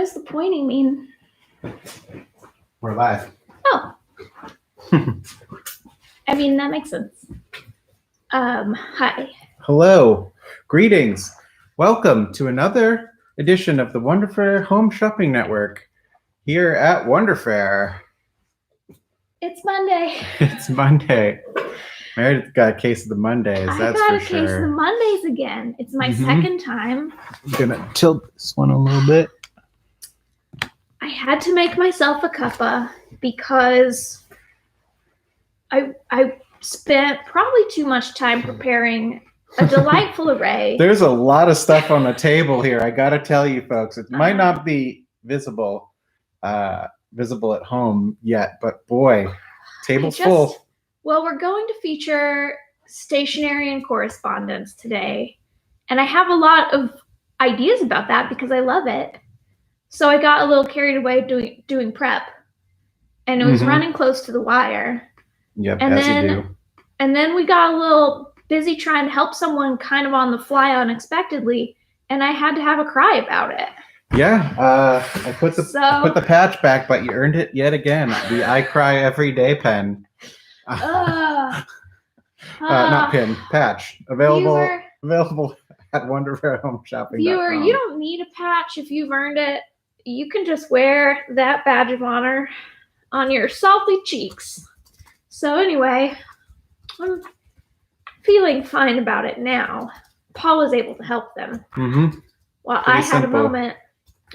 does the pointing mean? We're live. Oh. I mean, that makes sense. Hi. Hello. Greetings. Welcome to another edition of the Wonderfair Home Shopping Network here at Wonderfair. It's Monday. It's Monday. Meredith got a case of the Mondays, that's for sure. I got a case of the Mondays again. It's my second time. I'm gonna tilt this one a little bit. I had to make myself a cuppa because I spent probably too much time preparing a delightful array. There's a lot of stuff on the table here. I gotta tell you folks, it might not be visible at home yet, but boy, table's full. Well, we're going to feature stationery and correspondence today, and I have a lot of ideas about that because I love it. So I got a little carried away doing prep, and it was running close to the wire. Yep, and you do. And then we got a little busy trying to help someone kind of on the fly unexpectedly, and I had to have a cry about it. Yeah, I put the patch back, but you earned it yet again. The I Cry Every Day pen. Not pin, patch. Available at Wonderfair Home Shopping. Viewer, you don't need a patch if you've earned it. You can just wear that badge of honor on your salty cheeks. So anyway, I'm feeling fine about it now. Paul was able to help them. While I had a moment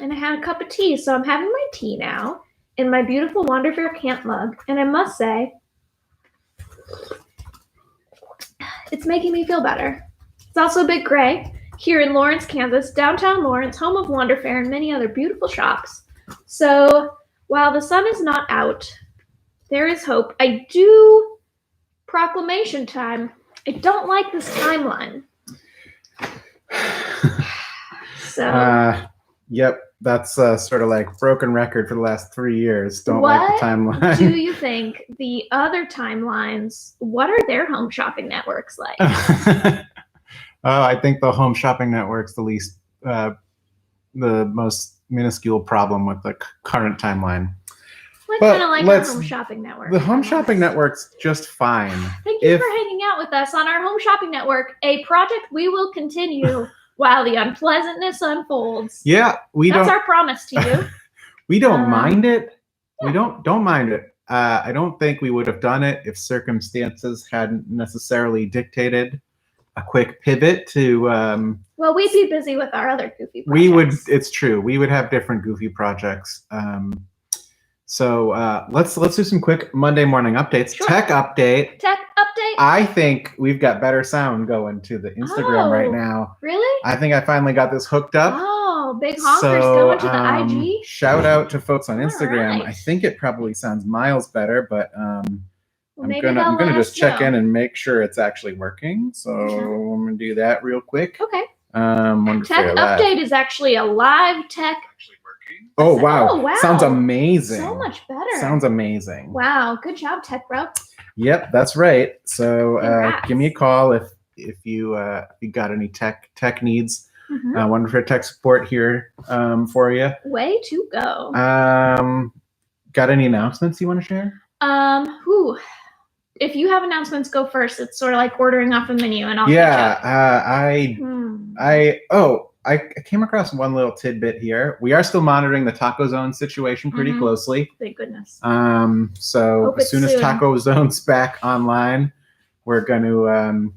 and I had a cup of tea. So I'm having my tea now in my beautiful Wonderfair camp mug. And I must say, it's making me feel better. It's also a bit gray here in Lawrence, Kansas, downtown Lawrence, home of Wonderfair and many other beautiful shops. So while the sun is not out, there is hope. I do proclamation time. I don't like this timeline. Yep, that's sort of like broken record for the last 3 years. Don't like the timeline. What do you think the other timelines, what are their home shopping networks like? I think the home shopping network's the most minuscule problem with the current timeline. I kind of like our home shopping network. The home shopping network's just fine. Thank you for hanging out with us on our home shopping network, a project we will continue while the unpleasantness unfolds. Yeah, that's our promise to you. We don't mind it. Yeah. We don't mind it. I don't think we would have done it if circumstances hadn't necessarily dictated a quick pivot to. Well, we'd be busy with our other goofy projects. We would. It's true. We would have different goofy projects. So let's do some quick Monday morning updates. Sure. Tech update. I think we've got better sound going to the Instagram right now. Really? I think I finally got this hooked up. Oh, big honkers going to the IG. Shout out to folks on Instagram. Right. I think it probably sounds miles better, but I'm gonna just check in and make sure it's actually working. So I'm gonna do that real quick. Okay. Tech update is actually a live tech. Oh wow. Sounds amazing. So much better. Sounds amazing. Wow, good job, tech bro. Yep, that's right. So give me a call if you got any tech needs. Wonderfair tech support here for you. Way to go. Got any announcements you want to share? If you have announcements, go first. It's sort of like ordering off a menu, and I'll I came across one little tidbit here. We are still monitoring the Taco Zone situation pretty closely. Thank goodness. So as soon as Taco Zone's back online, we're gonna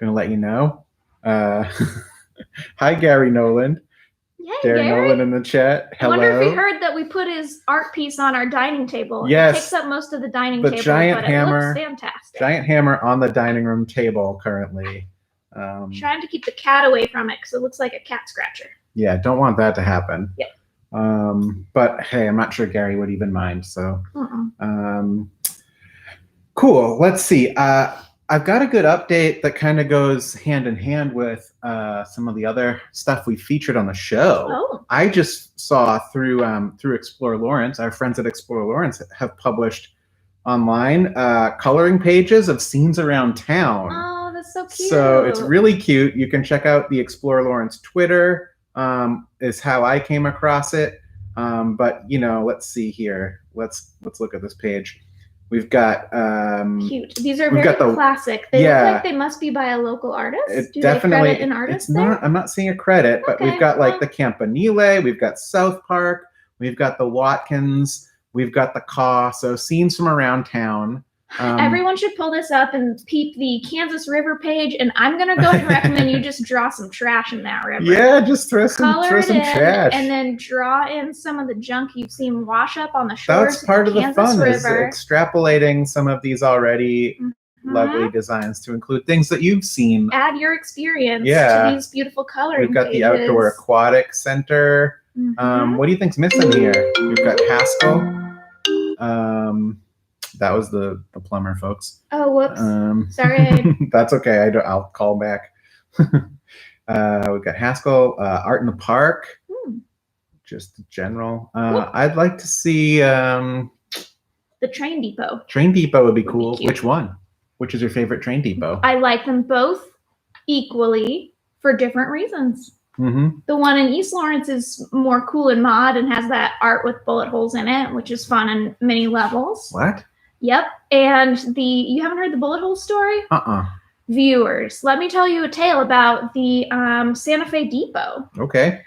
let you know. Hi, Gary Noland. Yay, Gary Noland in the chat. Hello. I wonder if he heard that we put his art piece on our dining table. Yes. It takes up most of the dining table, giant but hammer, it looks fantastic. Giant hammer on the dining room table currently. Trying to keep the cat away from it because it looks like a cat scratcher. Yeah, don't want that to happen. Yep. But hey, I'm not sure Gary would even mind. So, cool. Let's see. I've got a good update that kind of goes hand in hand with some of the other stuff we featured on the show. Oh. I just saw through Explore Lawrence, our friends at Explore Lawrence have published online coloring pages of scenes around town. Oh, that's so cute. So it's really cute. You can check out the Explore Lawrence Twitter is how I came across it. But let's see here. Let's look at this page. We've got Cute. These are we've very got classic. They look like they must be by a local artist. Do definitely, they credit an artist it's there? not. I'm not seeing a credit, but Okay, we've got like well. the Campanile, we've got South Park, we've got the Watkins, we've got the Caw. So scenes from around town. Everyone should pull this up and peep the Kansas River page, and I'm gonna go ahead and recommend you just draw some trash in that river. Yeah, just throw some trash, and then draw in some of the junk you've seen wash up on the shores. That's part of the Kansas fun, River. is extrapolating some of these already lovely designs to include things that you've seen. Add your experience to these beautiful coloring We've got pages. the Outdoor Aquatic Center. What do you think's missing here? We've got Haskell. That was the plumber, folks. Oh, whoops. Sorry. That's okay. I'll call back. We've got Haskell, Art in the Park. Just general. I'd like to see the train depot. Train depot would be cool. Which one? Which is your favorite train depot? I like them both equally for different reasons. The one in East Lawrence is more cool and mod and has that art with bullet holes in it, which is fun on many levels. What? Yep. And you haven't heard the bullet hole story? Viewers, let me tell you a tale about the Santa Fe Depot. Okay.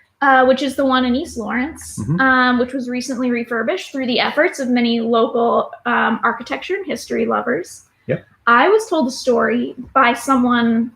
Which is the one in East Lawrence, which was recently refurbished through the efforts of many local architecture and history lovers. Yep. I was told a story by someone.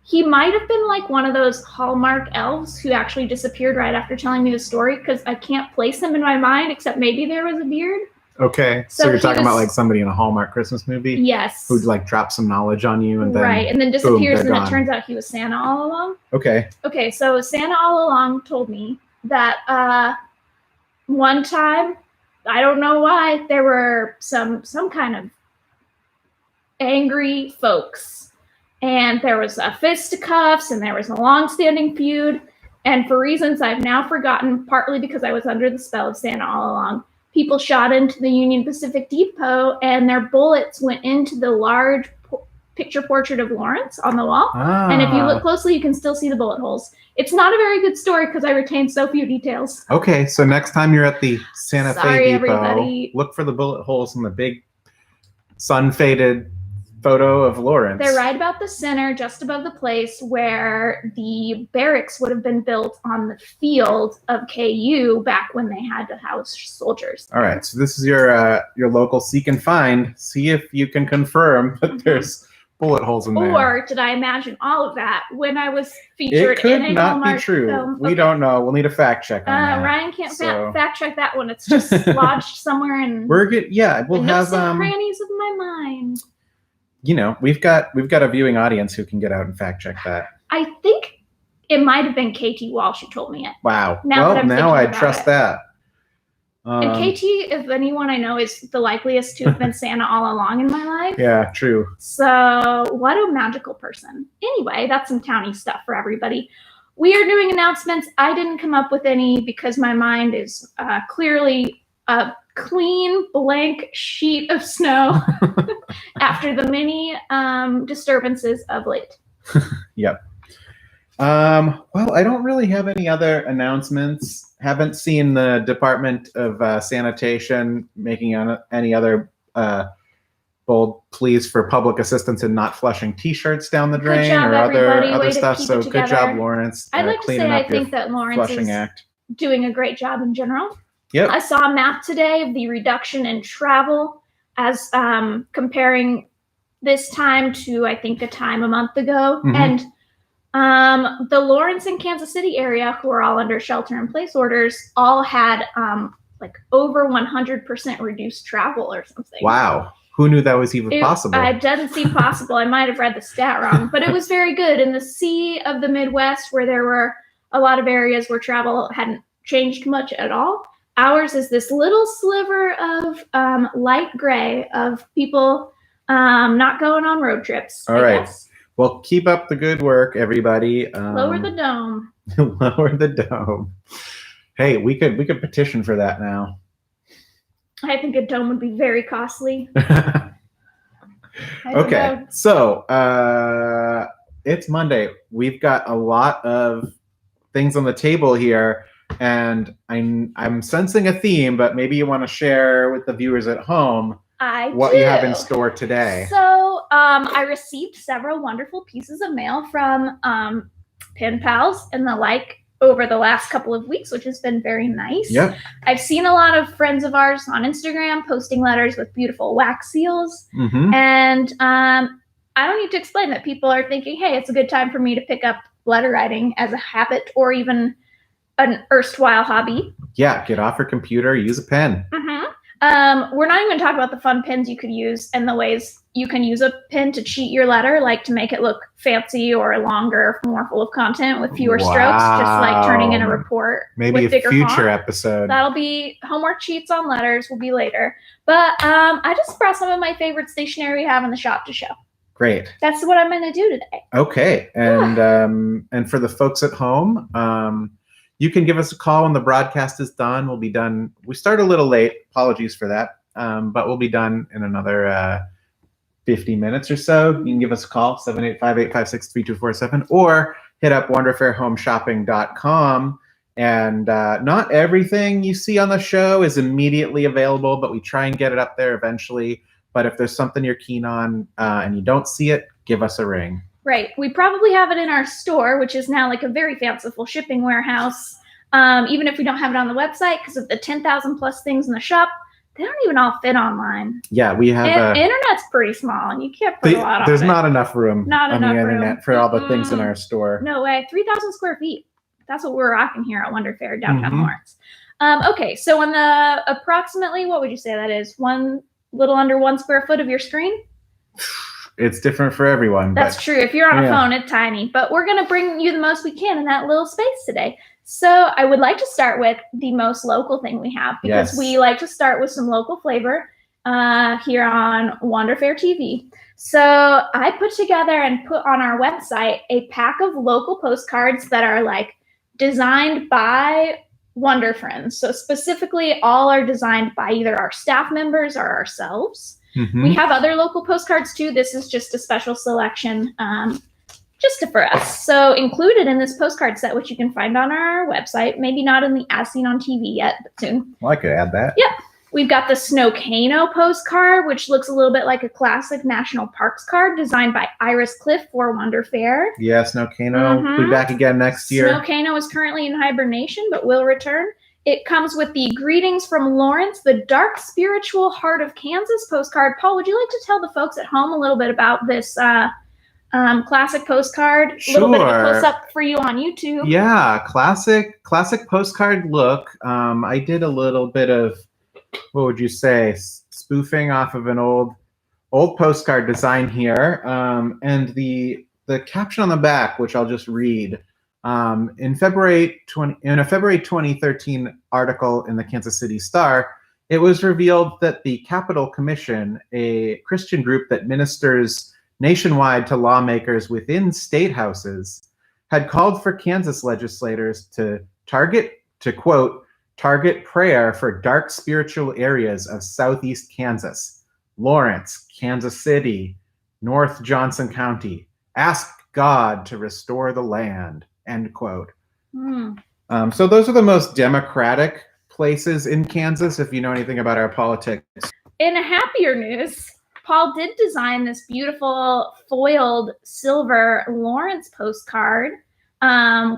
He might have been like one of those Hallmark elves who actually disappeared right after telling me the story, because I can't place him in my mind, except maybe there was a beard. Okay, so you're talking about like somebody in a Hallmark Christmas movie? Yes. Who'd like drop some knowledge on you and then and then disappears, boom, and it turns out he was Santa all along. Okay. Okay, so Santa all along told me that one time, I don't know why, there were some kind of angry folks, and there was fisticuffs, and there was a long-standing feud, and for reasons I've now forgotten, partly because I was under the spell of Santa all along, people shot into the Union Pacific Depot, and their bullets went into the large picture portrait of Lawrence on the wall. And if you look closely, you can still see the bullet holes. It's not a very good story because I retained so few details. Okay, so next time you're at the Santa Fe Depot, everybody. Look for the bullet holes in the big sun-faded photo of Lawrence. They're right about the center, just above the place where the barracks would have been built on the field of KU back when they had to house soldiers. All right, so this is your local seek and find. See if you can confirm that there's bullet holes in there. Or did I imagine all of that when I was featured in a It could not Hallmark be true. film? We don't know. We'll need a fact check on that. Ryan can't fact check that one. It's just lodged somewhere in we'll have crannies of my mind. We've got a viewing audience who can get out and fact check that. I think it might have been KT Walsh who told me it. Wow. Now I trust that. And KT, if anyone I know, is the likeliest to have been Santa all along in my life. Yeah, true. So what a magical person. Anyway, that's some towny stuff for everybody. We are doing announcements. I didn't come up with any because my mind is clearly a clean blank sheet of snow after the many disturbances of late. Yep. Well, I don't really have any other announcements. Haven't seen the Department of Sanitation making any other bold pleas for public assistance in not flushing T-shirts down the drain or other stuff. So good job, Lawrence. I'd like to say I think that Lawrence is doing a great job in general. Yep. I saw a map today of the reduction in travel as comparing this time to, I think, a time a month ago. And the Lawrence and Kansas City area, who are all under shelter-in-place orders, all had like over 100% reduced travel or something. Wow. Who knew that was even possible? It doesn't seem possible. I might have read the stat wrong, but it was very good. In the sea of the Midwest, where there were a lot of areas where travel hadn't changed much at all, ours is this little sliver of light gray of people not going on road trips. All right. Well, keep up the good work, everybody. Lower the dome. Lower the dome. Hey, we could petition for that now. I think a dome would be very costly. Okay, so it's Monday. We've got a lot of things on the table here. and I'm sensing a theme, but maybe you want to share with the viewers at home what you have in store today. So I received several wonderful pieces of mail from pen pals and the like over the last couple of weeks, which has been very nice. Yep. I've seen a lot of friends of ours on Instagram posting letters with beautiful wax seals. Mm-hmm. And I don't need to explain that people are thinking, hey, it's a good time for me to pick up letter writing as a habit or even an erstwhile hobby. Yeah, get off your computer, use a pen. Mm-hmm. We're not even going to talk about the fun pens you could use and the ways you can use a pen to cheat your letter, like to make it look fancy or longer, more full of content with fewer strokes, just like turning in a report. Maybe with a bigger future font. episode. That'll be homework cheats on letters will be later. But I just brought some of my favorite stationery we have in the shop to show. Great. That's what I'm going to do today. Okay. And for the folks at home, you can give us a call when the broadcast is done. We'll be done. We start a little late. Apologies for that. But we'll be done in another 50 minutes or so. You can give us a call, 785-856-3247, or hit up wonderfairhomeshopping.com. And not everything you see on the show is immediately available, but we try and get it up there eventually. But if there's something you're keen on and you don't see it, give us a ring. Right. We probably have it in our store, which is now like a very fanciful shipping warehouse. Even if we don't have it on the website, because of the 10,000 plus things in the shop, they don't even all fit online. Yeah, we have internet's pretty small, and you can't put a lot on There's it. not enough room on the internet for all the things in our store. No way. 3,000 square feet. That's what we're rocking here at Wonder Fair, downtown Lawrence. Okay, so on the approximately, what would you say that is? Little under 1 square foot of your screen? It's different for everyone. That's true. If you're on a phone, it's tiny. But we're going to bring you the most we can in that little space today. So I would like to start with the most local thing we have, because we like to start with some local flavor here on Wonder Fair TV. So I put together and put on our website a pack of local postcards that are like designed by Wonder Friends. So specifically, all are designed by either our staff members or ourselves. Mm-hmm. We have other local postcards too. This is just a special selection just for us. So included in this postcard set, which you can find on our website, maybe not in the As Seen on TV yet, but soon. Well, I could add that. Yep. We've got the Snowcano postcard, which looks a little bit like a classic national parks card designed by Iris Cliff for Wonder Fair. Yeah, Snowcano will be back again next year. Snowcano is currently in hibernation, but will return. It comes with the Greetings from Lawrence, the Dark Spiritual Heart of Kansas postcard. Paul, would you like to tell the folks at home a little bit about this classic postcard? Sure. A little bit of a close-up for you on YouTube. Yeah, classic postcard look. I did a little bit of, what would you say, spoofing off of an old postcard design here. And the caption on the back, which I'll just read. In a February 2013 article in the Kansas City Star, it was revealed that the Capital Commission, a Christian group that ministers nationwide to lawmakers within state houses, had called for Kansas legislators to quote, target prayer for dark spiritual areas of Southeast Kansas, Lawrence, Kansas City, North Johnson County. Ask God to restore the land. End quote. So those are the most democratic places in Kansas, if you know anything about our politics. In a happier news, Paul did design this beautiful foiled silver Lawrence postcard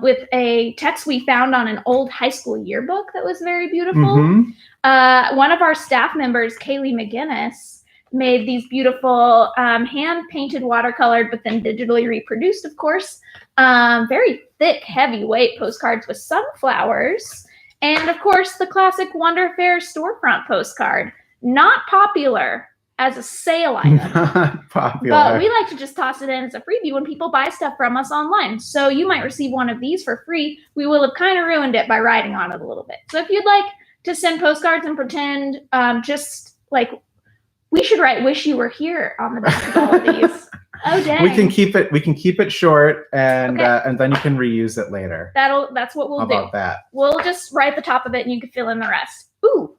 with a text we found on an old high school yearbook that was very beautiful. Mm-hmm. One of our staff members, Kaylee McGinnis, made these beautiful hand-painted watercolored, but then digitally reproduced, of course, very thick, heavyweight postcards with sunflowers. And, of course, the classic Wonder Fair storefront postcard. Not popular as a sale item. Not popular. But we like to just toss it in as a freebie when people buy stuff from us online. So you might receive one of these for free. We will have kind of ruined it by writing on it a little bit. So if you'd like to send postcards and pretend just like we should write "Wish You Were Here" on the back of all of these. Oh dang! We can keep it short, and then you can reuse it later. That's what we'll do. How about that? We'll just write the top of it, and you can fill in the rest. Ooh,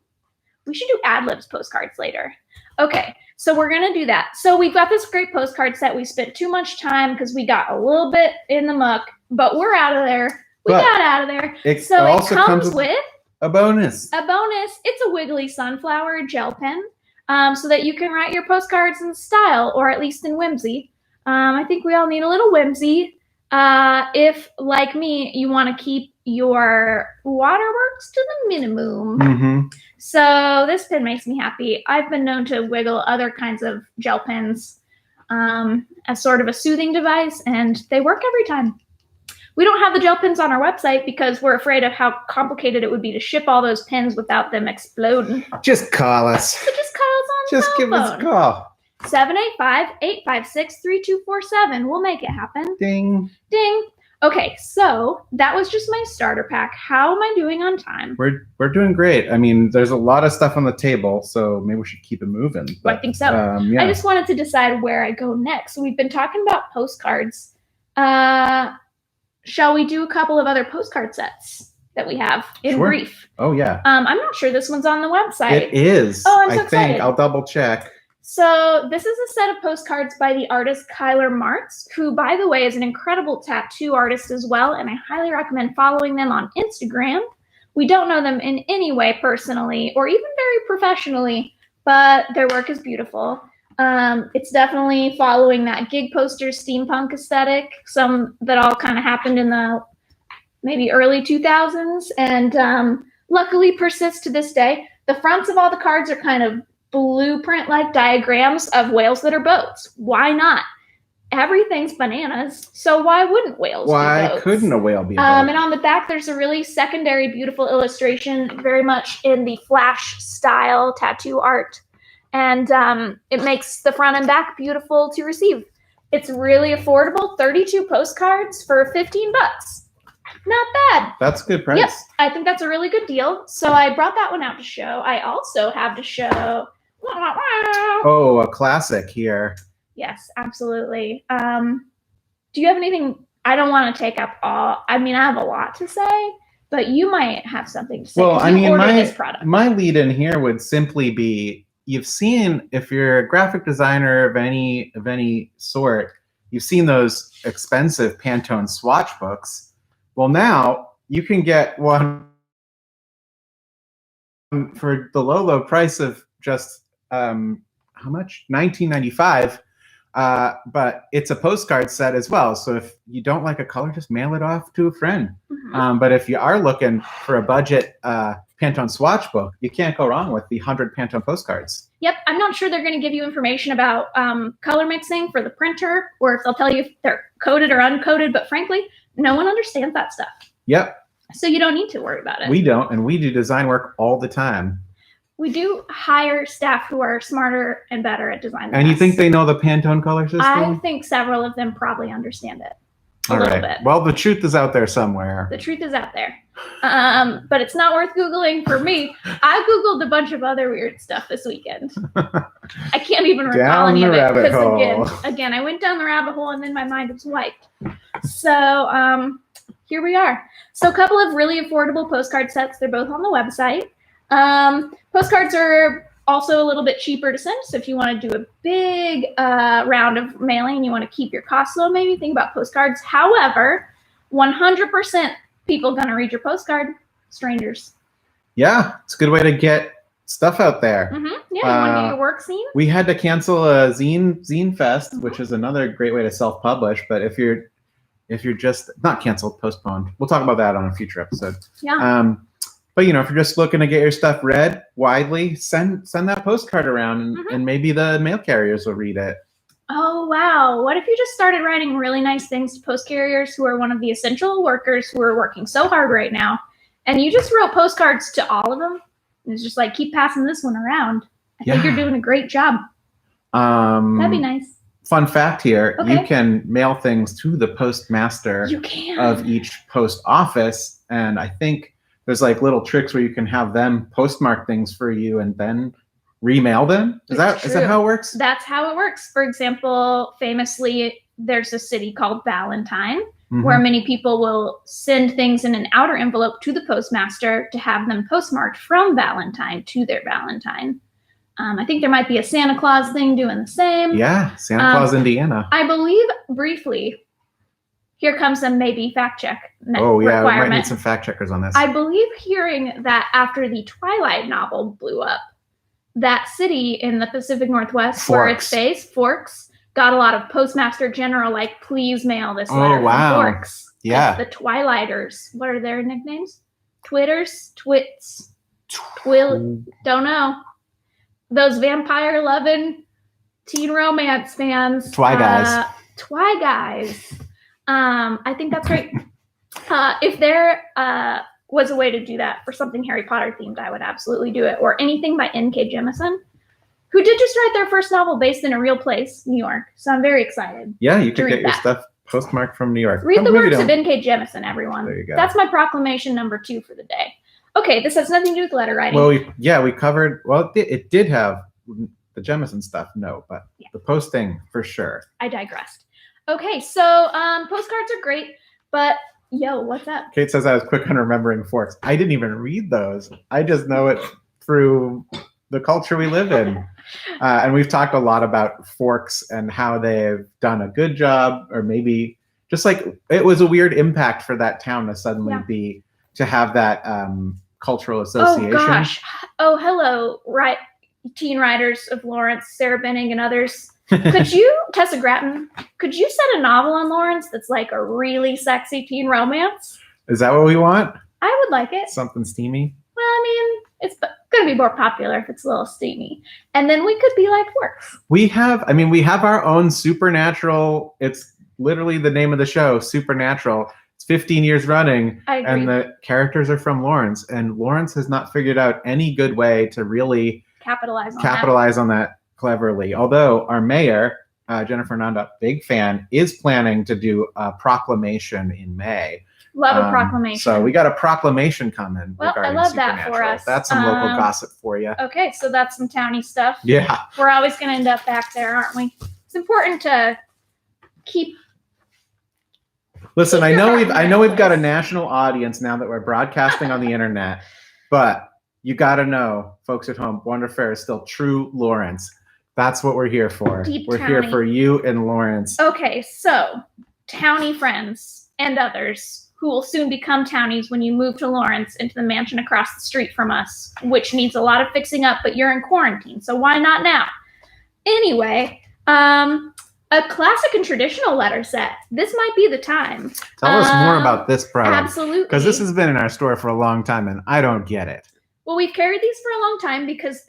we should do ad-libs postcards later. Okay, so we're gonna do that. So we've got this great postcard set. We spent too much time because we got a little bit in the muck, but we're out of there We But got out of there. It So it also comes with a bonus. a bonus. It's a wiggly sunflower gel pen, so that you can write your postcards in style, or at least in whimsy. I think we all need a little whimsy. If, like me, you want to keep your waterworks to the minimum. Mm-hmm. So this pen makes me happy. I've been known to wiggle other kinds of gel pens as sort of a soothing device, and they work every time. We don't have the gel pens on our website because we're afraid of how complicated it would be to ship all those pens without them exploding. Just call us. So just call us on the Just give us a call. 785-856-3247. We'll make it happen. Ding. Ding. Okay, so that was just my starter pack. How am I doing on time? We're doing great. I mean, there's a lot of stuff on the table, so maybe we should keep it moving. But, I think so. Yeah. I just wanted to decide where I go next. So we've been talking about postcards. Shall we do a couple of other postcard sets that we have in brief? Oh, yeah. I'm not sure this one's on the website. It is. Oh, I'm so I excited. think. I'll double check. So this is a set of postcards by the artist Kyler Martz, who, by the way, is an incredible tattoo artist as well, and I highly recommend following them on Instagram. We don't know them in any way personally or even very professionally, but their work is beautiful. It's definitely following that gig poster steampunk aesthetic, some that all kind of happened in the maybe early 2000s, and luckily persists to this day. The fronts of all the cards are kind of blueprint-like diagrams of whales that are boats. Why not? Everything's bananas, so why wouldn't whales be Why boats? couldn't a whale be a boat? And on the back, there's a really secondary, beautiful illustration, very much in the flash style tattoo art. And it makes the front and back beautiful to receive. It's really affordable, 32 postcards for $15. Not bad. That's a good price. Yep, I think that's a really good deal. So I brought that one out to show. I also have to show... Oh, a classic here. Yes, absolutely. Do you have anything? I don't want to take up all. I mean, I have a lot to say, but you might have something to say. Well, I mean, this product. my lead in here would simply be: you've seen, if you're a graphic designer of any sort, you've seen those expensive Pantone Swatch books. Well, now you can get one for the low price of just how much? $19.95. But it's a postcard set as well. So if you don't like a color, just mail it off to a friend. Mm-hmm. But if you are looking for a budget Pantone Swatch book, you can't go wrong with the 100 Pantone postcards. Yep. I'm not sure they're going to give you information about color mixing for the printer, or if they'll tell you if they're coded or uncoated. But frankly, no one understands that stuff. Yep. So you don't need to worry about it. We don't, and we do design work all the time. We do hire staff who are smarter and better at design. And you think they know the Pantone color system? I think several of them probably understand it a little bit. Well, the truth is out there somewhere. The truth is out there. But it's not worth Googling for me. I Googled a bunch of other weird stuff this weekend. I can't even recall any of it. Because again, I went down the rabbit hole and then my mind was wiped. So here we are. So a couple of really affordable postcard sets. They're both on the website. Postcards are also a little bit cheaper to send. So if you want to do a big round of mailing and you want to keep your costs low, maybe think about postcards. However, 100% people going to read your postcard, strangers. Yeah, it's a good way to get stuff out there. Mm-hmm. Yeah, you want to get your work seen? We had to cancel a zine fest, mm-hmm. which is another great way to self-publish. But if you're just not canceled, postponed, we'll talk about that on a future episode. Yeah. But if you're just looking to get your stuff read widely, send that postcard around, mm-hmm. and maybe the mail carriers will read it. Oh, wow. What if you just started writing really nice things to post carriers who are one of the essential workers who are working so hard right now, and you just wrote postcards to all of them? It's just like, keep passing this one around. I think you're doing a great job. That'd be nice. Fun fact here, you can mail things to the postmaster of each post office, and I think there's like little tricks where you can have them postmark things for you and then remail them. Is that how it works? That's how it works. For example, famously, there's a city called Valentine, mm-hmm. where many people will send things in an outer envelope to the postmaster to have them postmarked from Valentine to their Valentine. I think there might be a Santa Claus thing doing the same. Yeah, Santa Claus, Indiana. I believe briefly, here comes some maybe fact check Oh yeah, we might requirement. need some fact checkers on this. I believe hearing that after the Twilight novel blew up, that city in the Pacific Northwest where it's based, Forks, got a lot of Postmaster General like, please mail this letter from Forks. Yeah. The Twilighters, what are their nicknames? Twitters? Twits? Twill? Don't know. Those vampire-loving teen romance fans. Twi guys. Twi guys. I think that's great. If there was a way to do that for something Harry Potter themed, I would absolutely do it. Or anything by N.K. Jemisin, who did just write their first novel based in a real place, New York. So I'm very excited. Yeah, you could get your stuff postmarked from New York. Read the works of N.K. Jemisin, everyone. There you go. That's my proclamation number 2 for the day. Okay, this has nothing to do with letter writing. Well, we covered, it did have the Jemisin stuff, no, but the posting for sure. I digressed. Okay, so postcards are great, but yo, what's up? Kate says I was quick on remembering Forks. I didn't even read those. I just know it through the culture we live in. And we've talked a lot about Forks and how they've done a good job, or maybe just like it was a weird impact for that town to suddenly to have that cultural association. Oh gosh. Oh, hello, teen writers of Lawrence, Sarah Benning and others. Could you, Tessa Grattan, could you set a novel on Lawrence that's like a really sexy teen romance? Is that what we want? I would like it. Something steamy? Well, I mean, it's going to be more popular if it's a little steamy. And then we could be like Forks. We have our own Supernatural. It's literally the name of the show, Supernatural. It's 15 years running. I agree. And the characters are from Lawrence. And Lawrence has not figured out any good way to really capitalize on that cleverly. Although our mayor, Jennifer Nanda, big fan, is planning to do a proclamation in May. Love a proclamation. So we got a proclamation coming. Well, I love that for us. That's some local gossip for you. Okay, so that's some towny stuff. Yeah. We're always going to end up back there, aren't we? It's important to keep. Listen, I know we've got a national audience now that we're broadcasting on the internet, but you got to know, folks at home, Wonder Fair is still true Lawrence. That's what we're here for. We're here for you and Lawrence. Okay, so towny friends and others who will soon become townies when you move to Lawrence into the mansion across the street from us, which needs a lot of fixing up, but you're in quarantine, so why not now? Anyway, a classic and traditional letter set. This might be the time. Tell us more about this product. Absolutely. Because this has been in our store for a long time, and I don't get it. Well, we've carried these for a long time because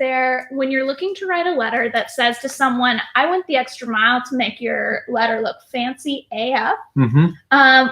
when you're looking to write a letter that says to someone, I went the extra mile to make your letter look fancy AF,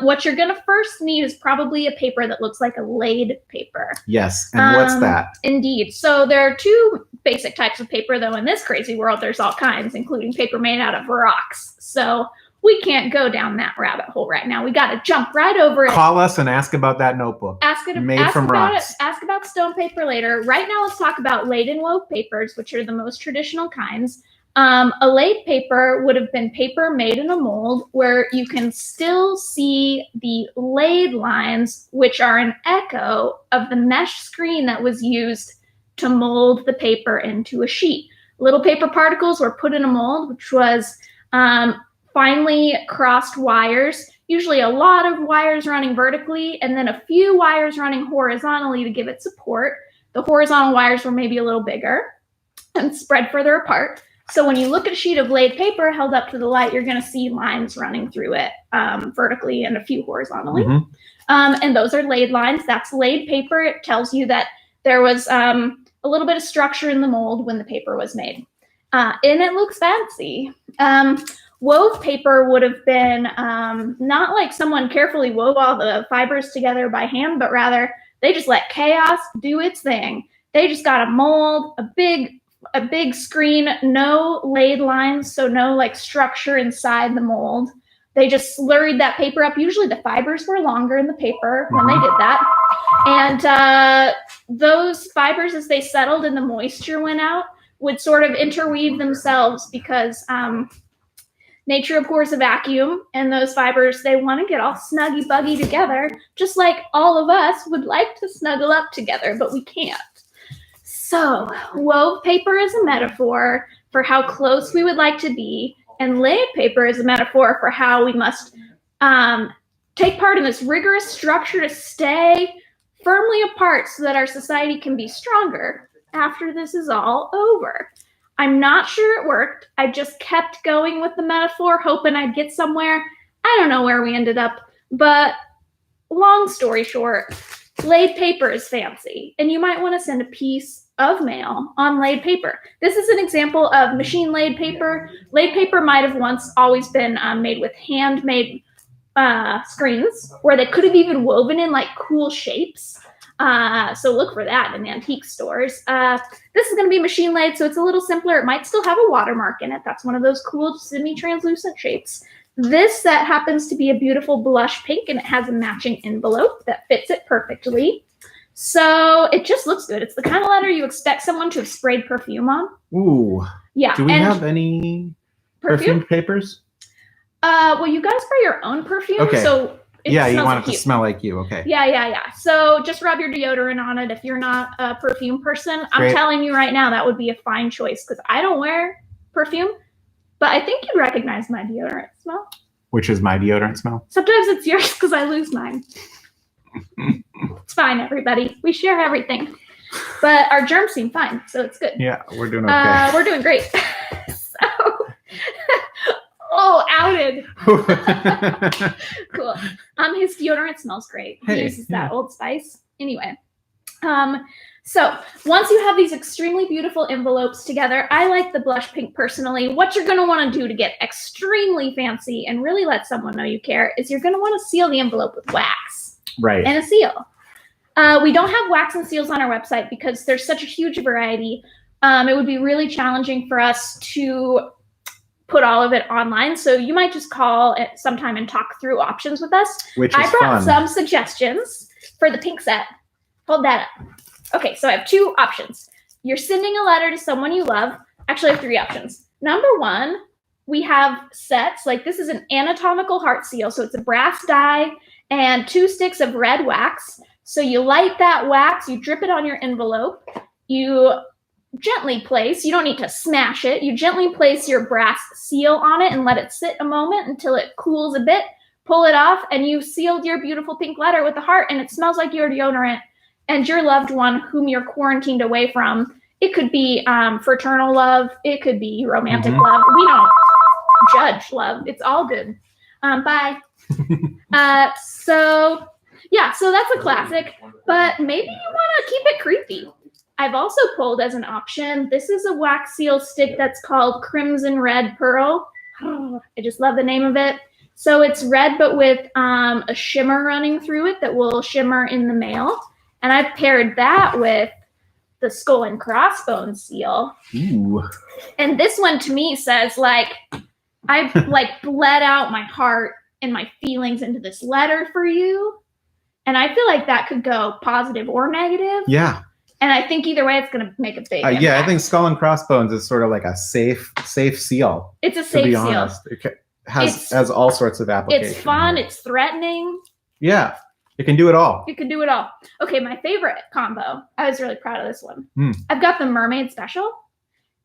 what you're going to first need is probably a paper that looks like a laid paper. Yes, and what's that? Indeed. So there are 2 basic types of paper, though in this crazy world, there's all kinds, including paper made out of rocks. So we can't go down that rabbit hole right now. We got to jump right over it. Call us and ask about that notebook. Ask about stone paper later. Right now, let's talk about laid and wove papers, which are the most traditional kinds. A laid paper would have been paper made in a mold where you can still see the laid lines, which are an echo of the mesh screen that was used to mold the paper into a sheet. Little paper particles were put in a mold, which was finely crossed wires, usually a lot of wires running vertically and then a few wires running horizontally to give it support. The horizontal wires were maybe a little bigger and spread further apart. So when you look at a sheet of laid paper held up to the light, you're going to see lines running through it vertically and a few horizontally. And those are laid lines. That's laid paper. It tells you that there was a little bit of structure in the mold when the paper was made. And it looks fancy. Wove paper would have been not like someone carefully wove all the fibers together by hand, but rather they just let chaos do its thing. They just got a mold, a big screen, no laid lines, so no like structure inside the mold. They just slurried that paper up. Usually the fibers were longer in the paper when they did that. And those fibers, as they settled and the moisture went out, would sort of interweave themselves because nature abhors a vacuum, and those fibers, they want to get all snuggy-buggy together, just like all of us would like to snuggle up together, but we can't. So, wove paper is a metaphor for how close we would like to be, and laid paper is a metaphor for how we must take part in this rigorous structure to stay firmly apart so that our society can be stronger after this is all over. I'm not sure it worked. I just kept going with the metaphor, hoping I'd get somewhere. I don't know where we ended up, but long story short, laid paper is fancy, and you might want to send a piece of mail on laid paper. This is an example of machine laid paper. Laid paper might have once always been made with handmade screens, where they could have even woven in like cool shapes. So look for that in antique stores. This is going to be machine laid, so it's a little simpler. It might still have a watermark in it. That's one of those cool semi-translucent shapes. This set happens to be a beautiful blush pink, and it has a matching envelope that fits it perfectly. So it just looks good. It's the kind of letter you expect someone to have sprayed perfume on. Ooh. Yeah. Do we have any perfumed papers? Well, you gotta spray your own perfume. Okay. So you want it to smell like you. Okay. Yeah. So just rub your deodorant on it if you're not a perfume person. I'm telling you right now, that would be a fine choice because I don't wear perfume, but I think you'd recognize my deodorant smell. Which is my deodorant smell? Sometimes it's yours because I lose mine. It's fine, everybody. We share everything. But our germs seem fine, so it's good. Yeah, we're doing okay. We're doing great. Outed. Cool. His deodorant smells great. He uses that Old Spice. Anyway. So once you have these extremely beautiful envelopes together, I like the blush pink personally. What you're going to want to do to get extremely fancy and really let someone know you care is you're going to want to seal the envelope with wax. Right. And a seal. We don't have wax and seals on our website because there's such a huge variety. It would be really challenging for us to put all of it online. So you might just call at sometime and talk through options with us. I brought some suggestions for the pink set. Hold that up. Okay, so I have two options. You're sending a letter to someone you love. Actually, I have three options. Number one, we have sets. Like this is an anatomical heart seal. So it's a brass die and 2 sticks of red wax. So you light that wax, you drip it on your envelope. You gently place, you don't need to smash it. You gently place your brass seal on it and let it sit a moment until it cools a bit. Pull it off and you sealed your beautiful pink letter with a heart and it smells like your deodorant and your loved one whom you're quarantined away from. It could be fraternal love. It could be romantic love. We don't judge love. It's all good. Bye. So that's a classic, but maybe you want to keep it creepy. I've also pulled as an option, this is a wax seal stick that's called Crimson Red Pearl. Oh, I just love the name of it. So it's red, but with a shimmer running through it that will shimmer in the mail. And I've paired that with the Skull and Crossbones seal. Ooh. And this one to me says I've bled out my heart and my feelings into this letter for you. And I feel like that could go positive or negative. Yeah. And I think either way, it's going to make a big impact. Yeah, I think Skull and Crossbones is sort of like a safe seal. It's a safe seal. To be honest, it has all sorts of applications. It's fun. It's threatening. Yeah, it can do it all. It can do it all. Okay, my favorite combo. I was really proud of this one. I've got the Mermaid Special.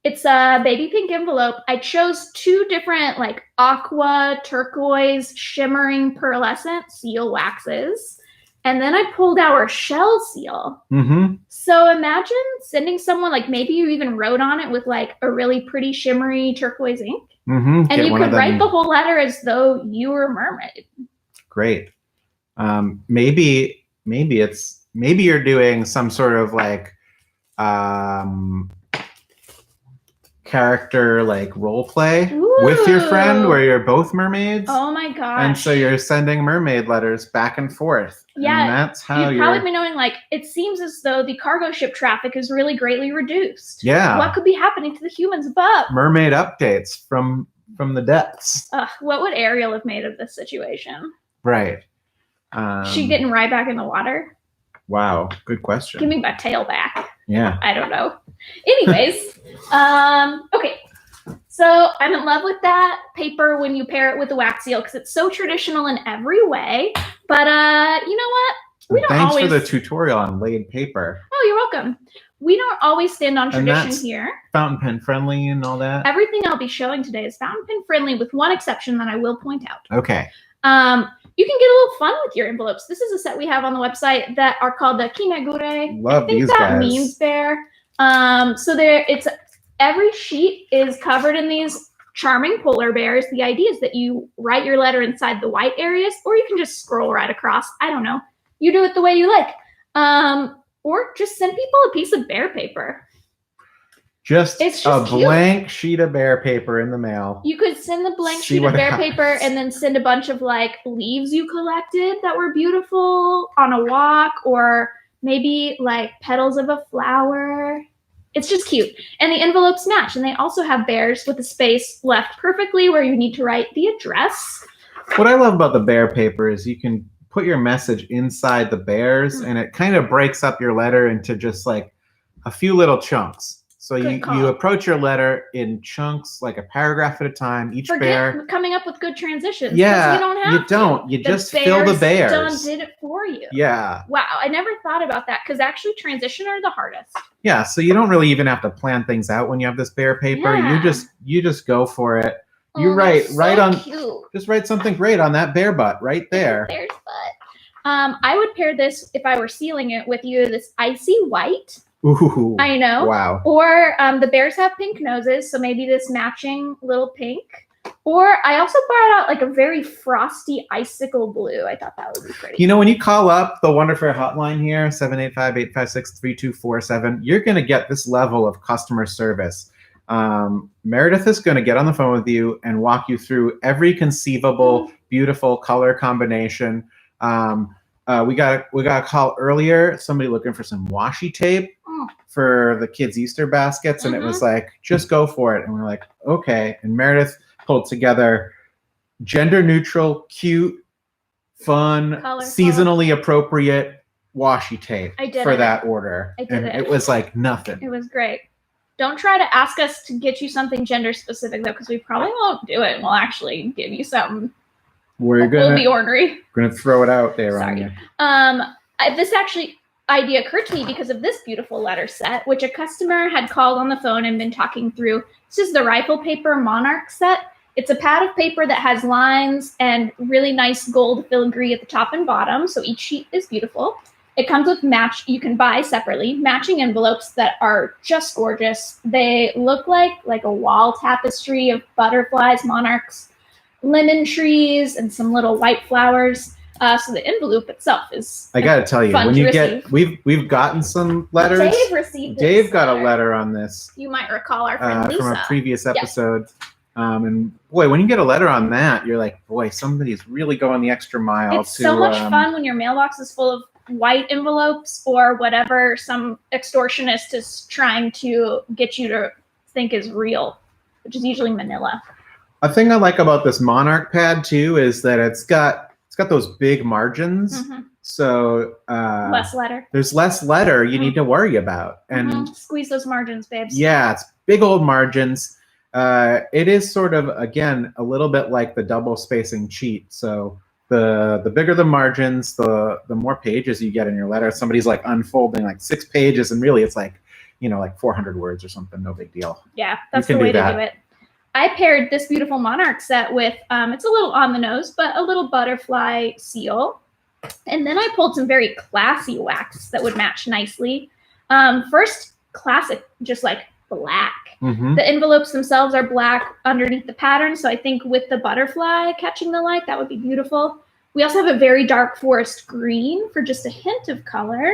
It's a baby pink envelope. I chose 2 different aqua, turquoise, shimmering, pearlescent seal waxes. And then I pulled our shell seal. Mm-hmm. So imagine sending someone, maybe you even wrote on it with a really pretty shimmery turquoise ink. Mm-hmm. And you could write the whole letter as though you were a mermaid. Great. Maybe you're doing some sort of character role play with your friend where you're both mermaids. Oh my gosh. And so you're sending mermaid letters back and forth. Yeah. And that's how you've probably been knowing it seems as though the cargo ship traffic is really greatly reduced. Yeah. What could be happening to the humans above? Mermaid updates from the depths. What would Ariel have made of this situation? Right. She getting right back in the water? Wow. Good question. Give me my tail back. Yeah. I don't know. Anyways, okay. So I'm in love with that paper when you pair it with the wax seal because it's so traditional in every way. But you know what? Thanks for the tutorial on laid paper. Oh, you're welcome. We don't always stand on tradition here. Fountain pen friendly and all that. Everything I'll be showing today is fountain pen friendly with one exception that I will point out. Okay. you can get a little fun with your envelopes. This is a set we have on the website that are called the Kinegure. Love I think these that guys. means bear. So every sheet is covered in these charming polar bears. The idea is that you write your letter inside the white areas, or you can just scroll right across. I don't know. You do it the way you like. Or just send people a piece of bear paper. It's just a cute. blank sheet of bear paper in the mail. You could send the blank See sheet of what bear happens. paper and then send a bunch of like leaves you collected that were beautiful on a walk, or maybe like petals of a flower. It's just cute. And the envelopes match. And they also have bears with a space left perfectly where you need to write the address. What I love about the bear paper is you can put your message inside the bears, and it kind of breaks up your letter into just like a few little chunks. So you approach your letter in chunks, like a paragraph at a time. Each bear coming up with good transitions. Yeah, you don't have to. You just fill the bears. Done did it for you. Yeah. Wow, I never thought about that because actually transition are the hardest. Yeah, so you don't really even have to plan things out when you have this bear paper. Yeah. You just go for it. You just write something great on that bear butt right there. Bear's butt. I would pair this, if I were sealing it with you, this icy white. Ooh. I know. Wow. Or the bears have pink noses, so maybe this matching little pink. Or I also brought out like a very frosty icicle blue. I thought that would be pretty. You know, when you call up the Wonder Fair hotline here, 785-856-3247, you're going to get this level of customer service. Meredith is going to get on the phone with you and walk you through every conceivable beautiful color combination. We got a call earlier, somebody looking for some washi tape for the kids' Easter baskets, and it was like, just go for it. And we're like, okay. And Meredith pulled together gender neutral, cute, fun, colorful, seasonally appropriate washi tape for that order. It was like nothing. It was great. Don't try to ask us to get you something gender specific though, because we probably won't do it. We'll actually give you something. We'll be ornery. We're gonna throw it out there on you. This idea occurred to me because of this beautiful letter set, which a customer had called on the phone and been talking through. This is the rifle paper Monarch set. It's a pad of paper that has lines and really nice gold filigree at the top and bottom. So each sheet is beautiful. It comes with you can buy separately, matching envelopes that are just gorgeous. They look like a wall tapestry of butterflies, monarchs, lemon trees, and some little white flowers. So the envelope itself is I got to tell you, when you get, we've gotten some letters. Dave got a letter on this. You might recall our friend Lisa. From a previous episode. Yes. And boy, when you get a letter on that, you're like, boy, somebody's really going the extra mile. It's so much fun when your mailbox is full of white envelopes or whatever some extortionist is trying to get you to think is real, which is usually manila. A thing I like about this Monarch pad too is that it's got those big margins. So less letter. There's less letter you need to worry about. And squeeze those margins, babes. Yeah, it's big old margins. It is sort of, again, a little bit like the double spacing cheat. So the bigger the margins, the more pages you get in your letter. Somebody's like unfolding like 6 pages, and really it's like, like 400 words or something. No big deal. Yeah, that's the way to do it. I paired this beautiful Monarch set with, it's a little on the nose, but a little butterfly seal. And then I pulled some very classy wax that would match nicely. First, classic, just like black. The envelopes themselves are black underneath the pattern. So I think with the butterfly catching the light, that would be beautiful. We also have a very dark forest green for just a hint of color.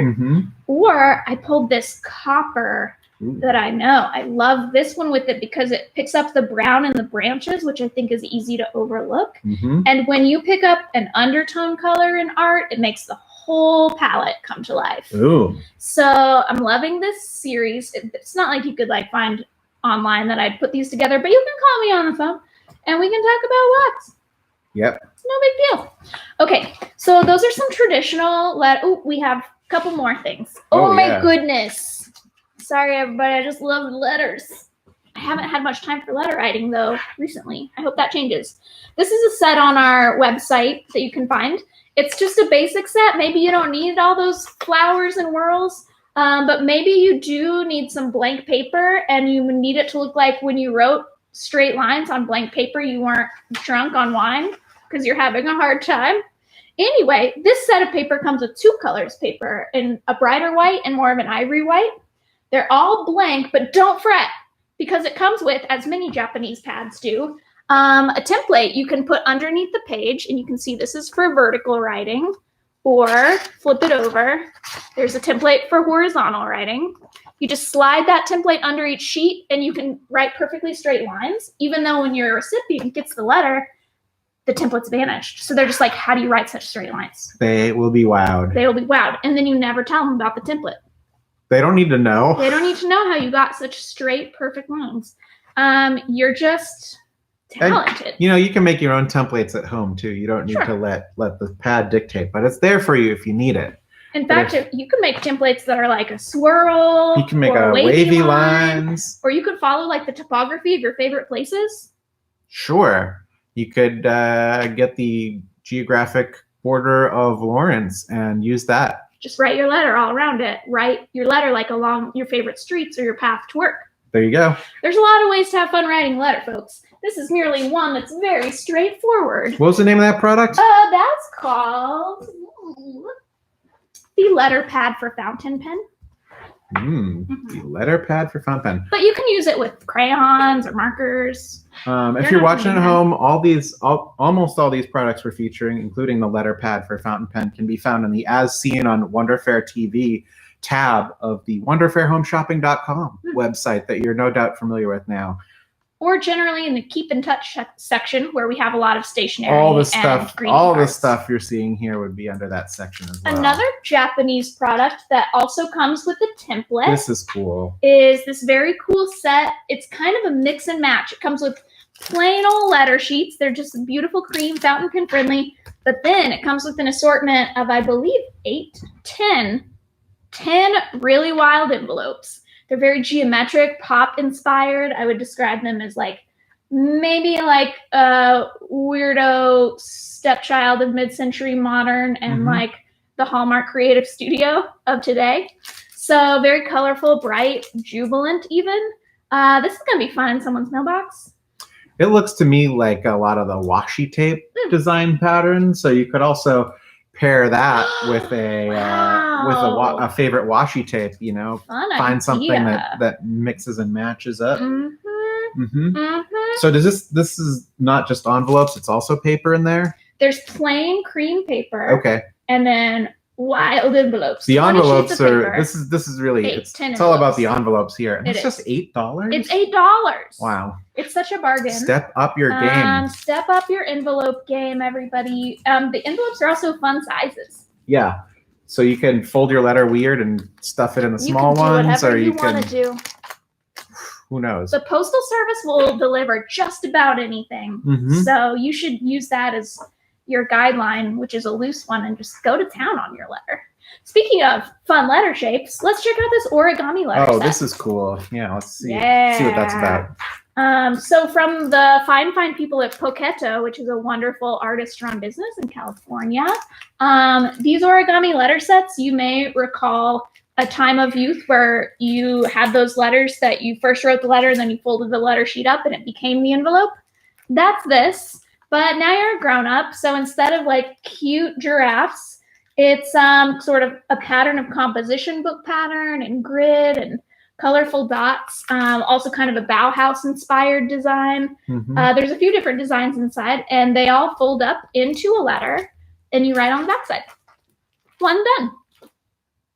Or I pulled this copper that I know. I love this one with it because it picks up the brown in the branches, which I think is easy to overlook. And when you pick up an undertone color in art, it makes the whole palette come to life. So I'm loving this series. It's not like you could find online that I'd put these together, but you can call me on the phone and we can talk about wax. Yep. It's no big deal. Okay, so those are some traditional we have a couple more things. Oh my goodness. Sorry, everybody. I just love letters. I haven't had much time for letter writing, though, recently. I hope that changes. This is a set on our website that you can find. It's just a basic set. Maybe you don't need all those flowers and whirls, but maybe you do need some blank paper, and you need it to look like when you wrote straight lines on blank paper, you weren't drunk on wine because you're having a hard time. Anyway, this set of paper comes with 2 colors paper, in a brighter white and more of an ivory white. They're all blank, but don't fret, because it comes with, as many Japanese pads do, a template you can put underneath the page, and you can see this is for vertical writing, or flip it over. There's a template for horizontal writing. You just slide that template under each sheet, and you can write perfectly straight lines, even though when your recipient gets the letter, the template's vanished. So they're just like, how do you write such straight lines? They will be wowed. They will be wowed. And then you never tell them about the template. They don't need to know. They don't need to know how you got such straight, perfect lines. You're just talented. And, you can make your own templates at home too. You don't need to let the pad dictate, but it's there for you if you need it. In fact, you can make templates that are like a swirl. You can make a wavy lines. Or you could follow like the topography of your favorite places. Sure. You could get the geographic border of Lawrence and use that. Just write your letter all around it. Write your letter like along your favorite streets or your path to work. There you go. There's a lot of ways to have fun writing a letter, folks. This is merely one that's very straightforward. What was the name of that product? That's called the letter pad for fountain pen. The letter pad for fountain pen. But you can use it with crayons or markers. If you're watching at home, almost all these products we're featuring, including the letter pad for fountain pen, can be found in the As Seen on Wonderfair TV tab of the wonderfairhomeshopping.com website that you're no doubt familiar with now. Or generally in the Keep in Touch section, where we have a lot of stationery all the stuff you're seeing here would be under that section as well. Another Japanese product that also comes with a template. This is cool. Is this very cool set. It's kind of a mix and match. It comes with plain old letter sheets. They're just beautiful cream, fountain pen friendly. But then it comes with an assortment of, I believe, 10 really wild envelopes. They're very geometric, pop inspired. I would describe them as maybe like a weirdo stepchild of mid-century modern and like the Hallmark creative studio of today. So very colorful, bright, jubilant even. This is going to be fun in someone's mailbox. It looks to me like a lot of the washi tape design patterns. So you could also pair that with a favorite washi tape, find something that mixes and matches up. So this is not just envelopes, it's also paper in there? There's plain cream paper. Okay. And then wild envelopes. The envelopes are this is really it's all about the envelopes here. And it's just $8? It's $8. Wow. It's such a bargain. Step up your game. Step up your envelope game, everybody. The envelopes are also fun sizes. Yeah. So you can fold your letter weird and stuff it in the small ones, or you can want to do. Who knows? The Postal Service will deliver just about anything. So you should use that as your guideline, which is a loose one, and just go to town on your letter. Speaking of fun letter shapes, let's check out this origami letter set. This is cool. Yeah, let's see what that's about. So from the fine people at Poketo, which is a wonderful artist-run business in California, these origami letter sets, you may recall a time of youth where you had those letters that you first wrote the letter and then you folded the letter sheet up and it became the envelope. That's this, but now you're a grown-up, so instead of cute giraffes, it's sort of a pattern of composition book pattern and grid and colorful dots, also kind of a Bauhaus-inspired design. There's a few different designs inside, and they all fold up into a letter, and you write on the backside. One done.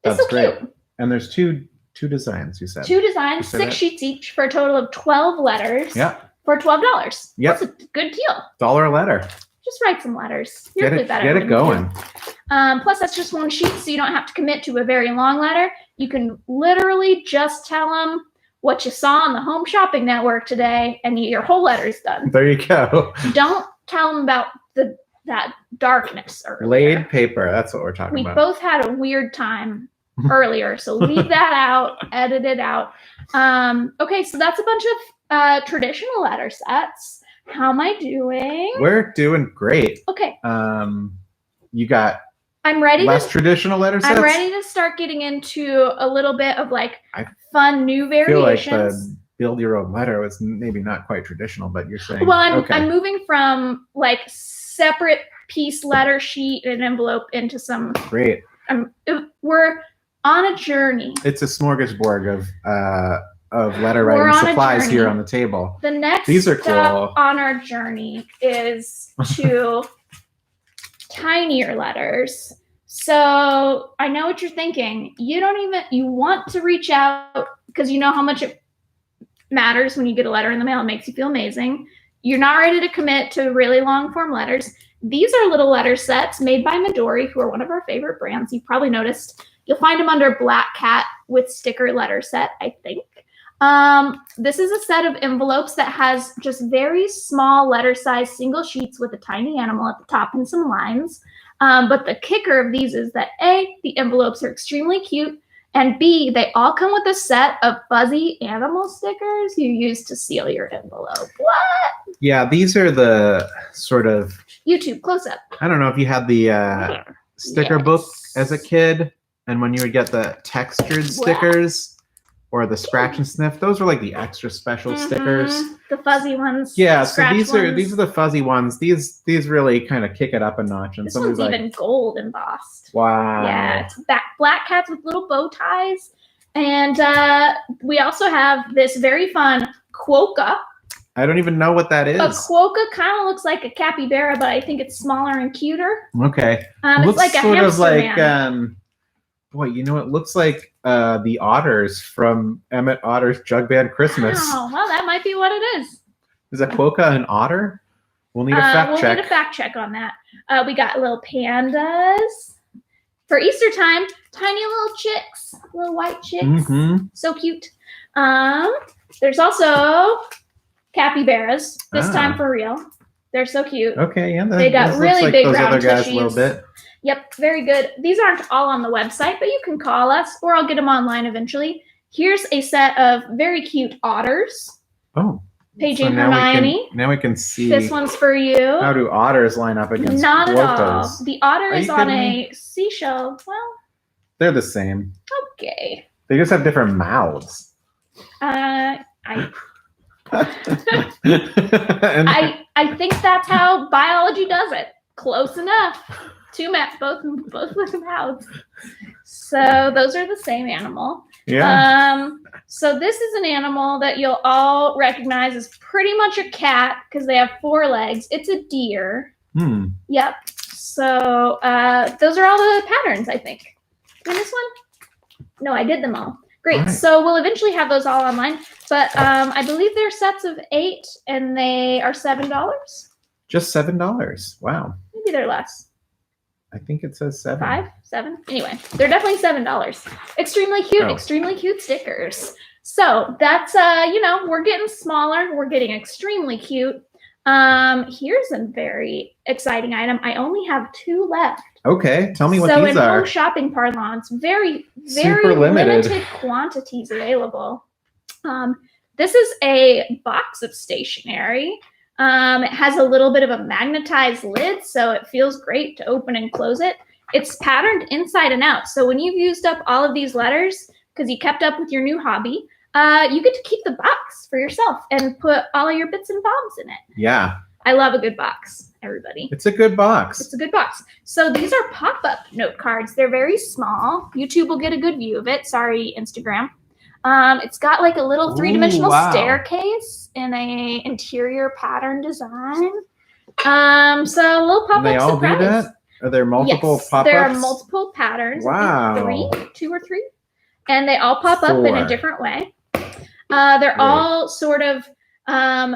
It's so great. Cute. And there's two designs, you said. 2 designs, 6 sheets each for a total of 12 letters. Yeah. For $12. Yep. That's a good deal. $1 a letter. Just write some letters. Get it going. Plus, that's just 1 sheet, so you don't have to commit to a very long letter. You can literally just tell them what you saw on the Home Shopping Network today, and your whole letter's done. There you go. Don't tell them about that darkness earlier. Laid paper. That's what we're talking about. We both had a weird time earlier, so leave that out. Edit it out. Okay, so that's a bunch of traditional letter sets. How am I doing? We're doing great. Okay. You got less traditional letter sets? I'm ready to start getting into a little bit of fun new variations. I feel like the build your own letter was maybe not quite traditional, but you're saying I'm moving from separate piece letter sheet and envelope into some. Great. We're on a journey. It's a smorgasbord of letter writing supplies here on the table. The next These are step cool. on our journey is to tinier letters. So I know what you're thinking. You want to reach out because you know how much it matters when you get a letter in the mail. It makes you feel amazing. You're not ready to commit to really long form letters. These are little letter sets made by Midori, who are one of our favorite brands. You've probably noticed. You'll find them under Black Cat with sticker letter set, I think. This is a set of envelopes that has just very small letter size single sheets with a tiny animal at the top and some lines. But the kicker of these is that A, the envelopes are extremely cute, and B, they all come with a set of fuzzy animal stickers you use to seal your envelope. What? Yeah, these are the sort of YouTube close-up. I don't know if you had the sticker book as a kid, and when you would get the textured stickers or the scratch and sniff, those were like the extra special stickers. The fuzzy ones. Yeah, so these are the fuzzy ones. These really kind of kick it up a notch. And this one's like, even gold embossed. Wow. Yeah, it's black cats with little bow ties. And we also have this very fun quokka. I don't even know what that is. A quokka kind of looks like a capybara, but I think it's smaller and cuter. Okay. It's like a hamster man. Boy, you know, it looks like the otters from Emmett Otter's Jug Band Christmas. Oh, well, that might be what it is. Is a quokka an otter? We'll need a fact check. We'll need a fact check on that. We got little pandas. For Easter time, tiny little chicks, little white chicks. Mm-hmm. So cute. There's also capybaras, this time for real. They're so cute. Okay, yeah. They got really big round other guys tushies. A little bit. Yep, very good. These aren't all on the website, but you can call us, or I'll get them online eventually. Here's a set of very cute otters. Oh. Paige and Hermione. Now we can see. This one's for you. How do otters line up against Not at all. quokkas? The otter is on a seashell. Well, they're the same. Okay. They just have different mouths. I think that's how biology does it. Close enough. Two mouths, both with mouths. So those are the same animal. Yeah. So this is an animal that you'll all recognize as pretty much a cat because they have 4 legs. It's a deer. Yep. So those are all the patterns, I think. And this one? No, I did them all. Great. Right. So we'll eventually have those all online. But I believe they're sets of 8 and they are $7. Just $7. Wow. Maybe they're less. I think it says 7. 5, 7. Anyway, they're definitely $7. Extremely cute, extremely cute stickers. So that's we're getting smaller. We're getting extremely cute. Here's a very exciting item. I only have 2 left. Okay, tell me what these are. So in home shopping parlance, very super limited quantities available. This is a box of stationery. It has a little bit of a magnetized lid, so it feels great to open and close it. It's patterned inside and out. So when you've used up all of these letters, because you kept up with your new hobby, you get to keep the box for yourself and put all of your bits and bobs in it. Yeah. I love a good box, everybody. It's a good box. It's a good box. So these are pop-up note cards. They're very small. YouTube will get a good view of it. Sorry, Instagram. It's got like a little 3-dimensional staircase in a interior pattern design. So a little pop-up they all surprise. Do that? Are there multiple pop-ups? There are multiple patterns. Wow. I think 2 or 3. And they all pop up in a different way. They're all sort of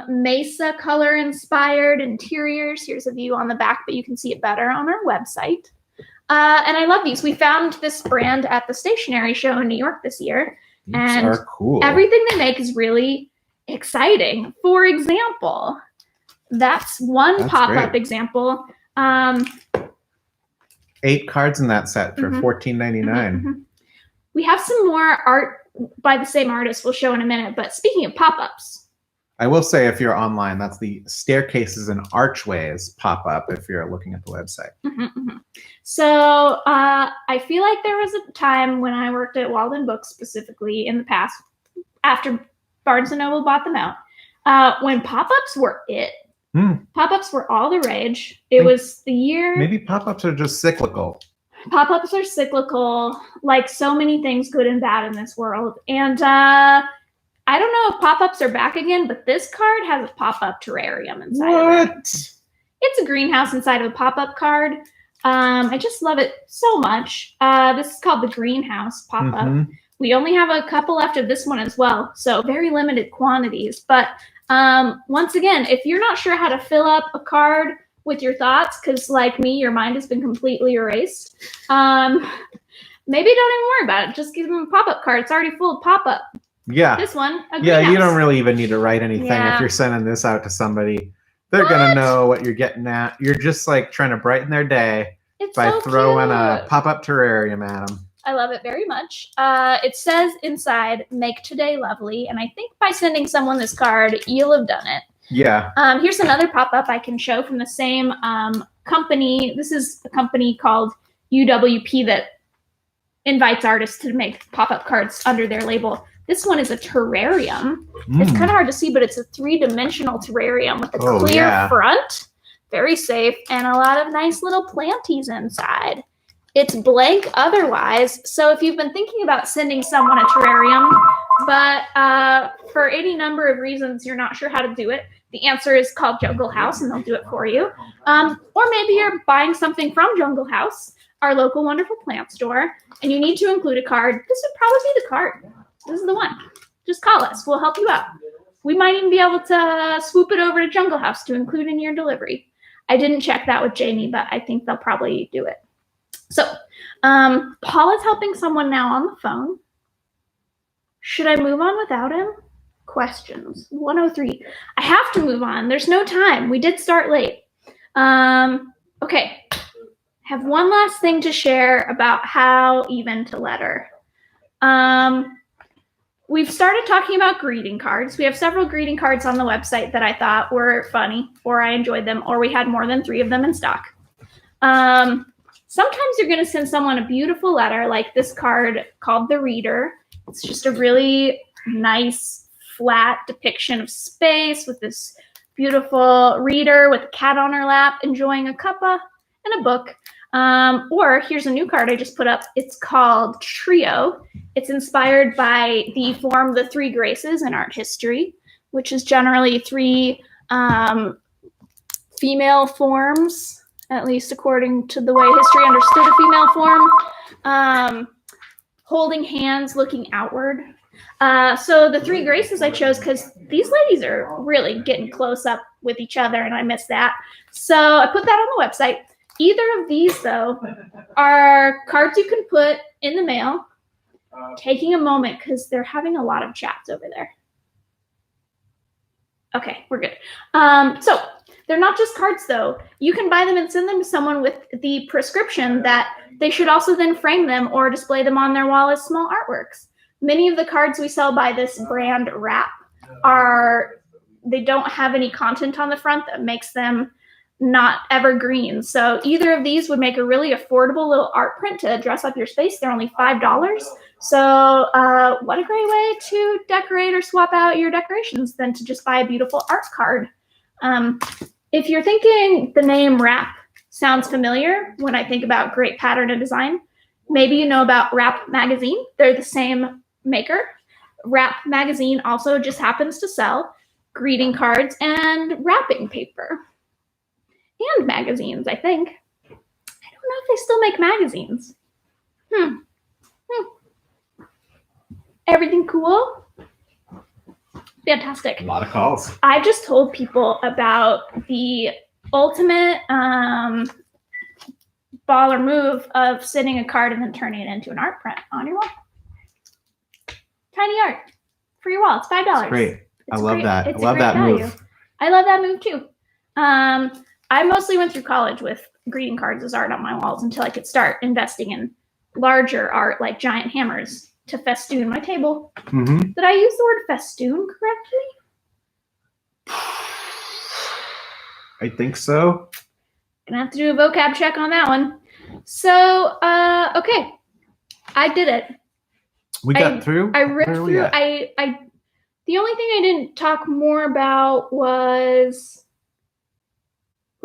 mesa color inspired interiors. Here's a view on the back, but you can see it better on our website. And I love these. We found this brand at the stationery show in New York this year. These and are cool. Everything they make is really exciting. For example, that's one pop-up example. 8 cards in that set for $14.99. We have some more art by the same artist we'll show in a minute. But speaking of pop-ups, I will say if you're online, that's the Staircases and Archways pop-up if you're looking at the website. So I feel like there was a time when I worked at Walden Books specifically in the past, after Barnes & Noble bought them out, when pop-ups were it. Pop-ups were all the rage. It was the year. Maybe pop-ups are just cyclical. Pop-ups are cyclical, like so many things good and bad in this world. And I don't know if pop-ups are back again, but this card has a pop-up terrarium inside of it. It's a greenhouse inside of a pop-up card. I just love it so much. This is called the greenhouse pop-up. We only have a couple left of this one as well, so very limited quantities. But once again, if you're not sure how to fill up a card with your thoughts, because like me, your mind has been completely erased, maybe don't even worry about it. Just give them a pop-up card. It's already full of pop-up. Yeah. This one, yeah, you don't really even need to write anything if you're sending this out to somebody. They're going to know what you're getting at. You're just like trying to brighten their day by throwing a pop-up terrarium at them. I love it very much. It says inside, make today lovely. And I think by sending someone this card, you'll have done it. Yeah. Here's another pop-up I can show from the same company. This is a company called UWP that invites artists to make pop-up cards under their label. This one is a terrarium. It's kind of hard to see, but it's a 3-dimensional terrarium with a clear front. Very safe. And a lot of nice little planties inside. It's blank otherwise. So if you've been thinking about sending someone a terrarium, but for any number of reasons you're not sure how to do it, the answer is called Jungle House, and they'll do it for you. Or maybe you're buying something from Jungle House, our local wonderful plant store, and you need to include a card. This would probably be the card. This is the one. Just call us. We'll help you out. We might even be able to swoop it over to Jungle House to include in your delivery. I didn't check that with Jamie, but I think they'll probably do it. So, Paul is helping someone now on the phone. Should I move on without him? Questions. 103. I have to move on. There's no time. We did start late. Okay. Have one last thing to share about how even to letter. We've started talking about greeting cards. We have several greeting cards on the website that I thought were funny, or I enjoyed them, or we had more than 3 of them in stock. Sometimes you're going to send someone a beautiful letter like this card called The Reader. It's just a really nice, flat depiction of space with this beautiful reader with a cat on her lap enjoying a cuppa and a book. Or here's a new card I just put up. It's called Trio. It's inspired by the form The Three Graces in art history, which is generally 3 female forms, at least according to the way history understood a female form, holding hands, looking outward. So the 3 graces I chose because these ladies are really getting close up with each other, and I miss that. So I put that on the website. Either of these, though, are cards you can put in the mail, taking a moment because they're having a lot of chats over there. Okay, we're good. So they're not just cards, though. You can buy them and send them to someone with the prescription that they should also then frame them or display them on their wall as small artworks. Many of the cards we sell by this brand Wrap they don't have any content on the front that makes them not evergreen. So either of these would make a really affordable little art print to dress up your space. They're only $5. So what a great way to decorate or swap out your decorations than to just buy a beautiful art card. If you're thinking the name Wrap sounds familiar when I think about great pattern and design, maybe you know about Wrap Magazine. They're the same maker. Wrap Magazine also just happens to sell greeting cards and wrapping paper. And magazines, I think. I don't know if they still make magazines. Everything cool? Fantastic. A lot of calls. I just told people about the ultimate baller move of sending a card and then turning it into an art print on your wall. Tiny art for your wall. It's $5. That's great. I love that. I love that move. I love that move too. I mostly went through college with greeting cards as art on my walls until I could start investing in larger art like giant hammers to festoon my table. Did I use the word festoon correctly? I think so. Gonna have to do a vocab check on that one. So, okay. I did it. We got through? I ripped through. The only thing I didn't talk more about was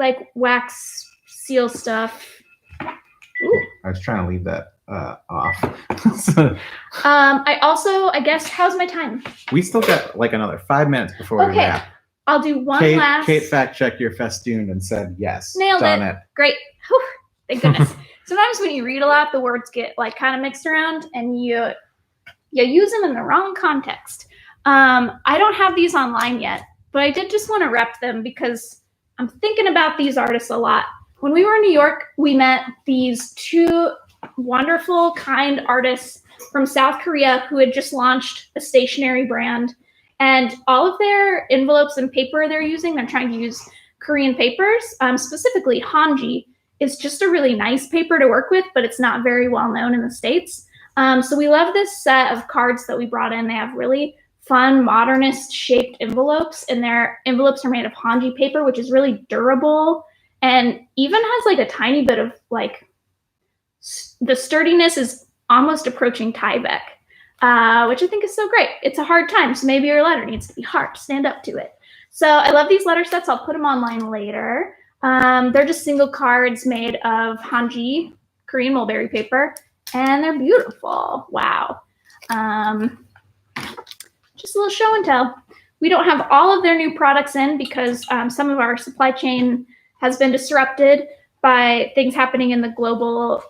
like wax seal stuff. Ooh. I was trying to leave that off. I guess, how's my time? We still got like another 5 minutes before we wrap. I'll do one last. Kate fact checked your festoon and said yes. Nailed it. Great. Whew. Thank goodness. Sometimes when you read a lot, the words get like kind of mixed around and you use them in the wrong context. I don't have these online yet, but I did just want to rep them because I'm thinking about these artists a lot. When we were in New York, we met these two wonderful, kind artists from South Korea who had just launched a stationery brand. And all of their envelopes and paper they're using, they're trying to use Korean papers. Specifically, Hanji is just a really nice paper to work with, but it's not very well known in the States. So we love this set of cards that we brought in. They have really fun, modernist shaped envelopes, and their envelopes are made of Hanji paper, which is really durable and even has like a tiny bit of like, the sturdiness is almost approaching Tyvek, which I think is so great. It's a hard time, so maybe your letter needs to be hard to stand up to it. So I love these letter sets. I'll put them online later. They're just single cards made of Hanji, Korean mulberry paper, and they're beautiful. Wow. Just a little show and tell. We don't have all of their new products in because some of our supply chain has been disrupted by things happening in the global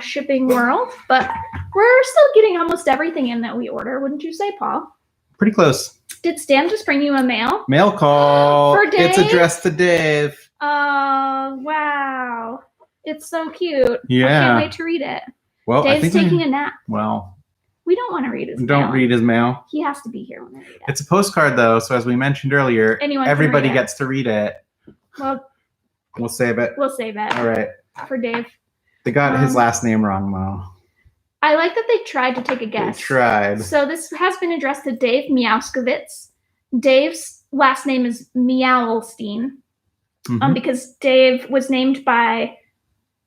shipping world, but we're still getting almost everything in that we order, wouldn't you say, Paul? Pretty close. Did Stan just bring you a mail? Mail call. For Dave? It's addressed to Dave. Oh, wow. It's so cute. Yeah. I can't wait to read it. Well, Dave's taking a nap. Well, we don't want to read his mail. Don't read his mail. He has to be here when I read it. It's a postcard, though, so as we mentioned earlier, everybody gets to read it. Well, we'll save it. We'll save it. All right. For Dave. They got his last name wrong, Mo. I like that they tried to take a guess. They tried. So this has been addressed to Dave Miauskowitz. Dave's last name is Miaulstein, because Dave was named by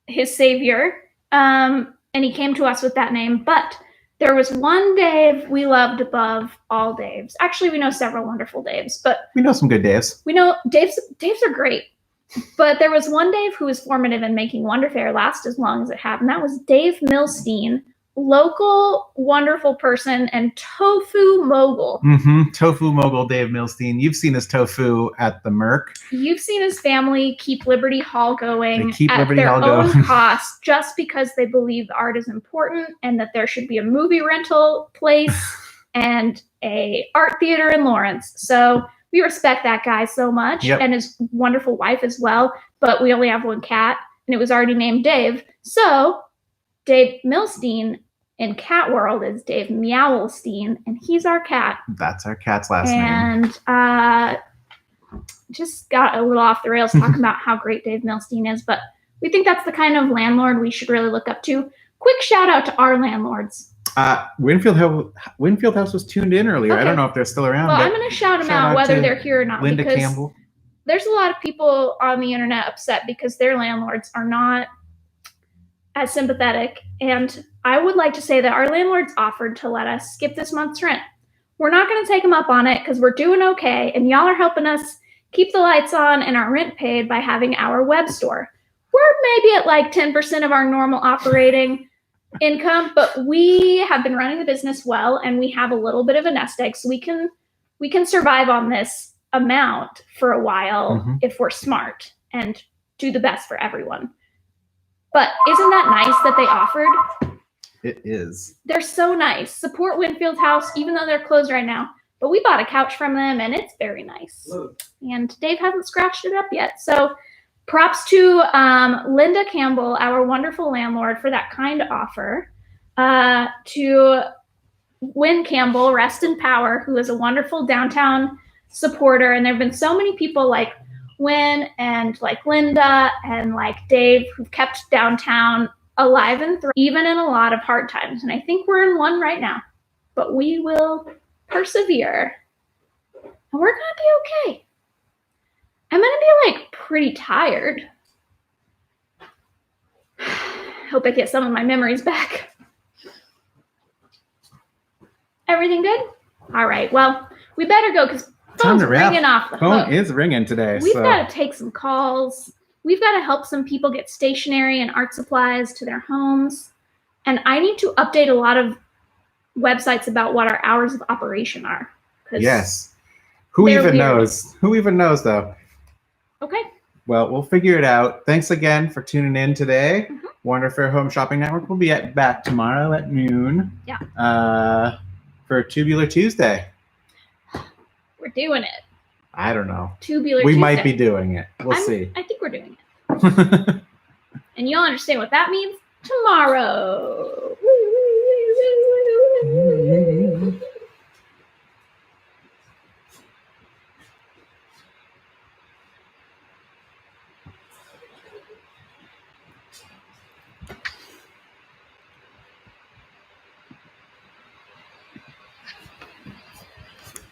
his savior, and he came to us with that name. But there was one Dave we loved above all Daves. Actually, we know several wonderful Daves, but we know some good Daves. We know Daves are great. But there was one Dave who was formative in making Wonder Fair last as long as it had, and that was Dave Milstein, local wonderful person and tofu mogul. Tofu mogul Dave Milstein. You've seen his tofu at the Merc. You've seen his family keep Liberty Hall going at Liberty their Hall own going. cost just because they believe the art is important and that there should be a movie rental place and a art theater in Lawrence. So we respect that guy so much, and his wonderful wife as well. But we only have one cat, and it was already named Dave. So Dave Milstein in cat world is Dave Miaulstein, and he's our cat. That's our cat's last name. And just got a little off the rails talking about how great Dave Milstein is, but we think that's the kind of landlord we should really look up to. Quick shout out to our landlords. Winfield House was tuned in earlier. Okay. I don't know if they're still around. Well, I'm going to shout them out whether they're here or not. Linda because Campbell. There's a lot of people on the internet upset because their landlords are not as sympathetic. And I would like to say that our landlords offered to let us skip this month's rent. We're not going to take them up on it because we're doing okay. And y'all are helping us keep the lights on and our rent paid by having our web store. We're maybe at like 10% of our normal operating income, but we have been running the business well, and we have a little bit of a nest egg, so we can survive on this amount for a while if we're smart and do the best for everyone. But isn't that nice that they offered? It is. They're so nice. Support Winfield House, even though they're closed right now. But we bought a couch from them, and it's very nice. And Dave hasn't scratched it up yet, so props to Linda Campbell, our wonderful landlord, for that kind offer. To Wynn Campbell, rest in power, who is a wonderful downtown supporter. And there have been so many people like Wynn and like Linda and like Dave who've kept downtown alive and thriving, even in a lot of hard times. And I think we're in one right now. But we will persevere. And we're going to be okay. I'm going to be like pretty tired. Hope I get some of my memories back. Everything good? All right. Well, we better go because phone's ringing off the hook. Phone is ringing today. We've got to take some calls. we've got to help some people get stationery and art supplies to their homes. And I need to update a lot of websites about what our hours of operation are. Yes. Who they're even weird. knows? Who even knows, though? Okay. Well, we'll figure it out. Thanks again for tuning in today. Mhm. Wonder Fair Home Shopping Network will be back tomorrow at noon. Yeah. For Tubular Tuesday. We're doing it. I don't know. Tubular We Tuesday. might be doing it. We'll see. I think we're doing it. And you'll understand what that means tomorrow.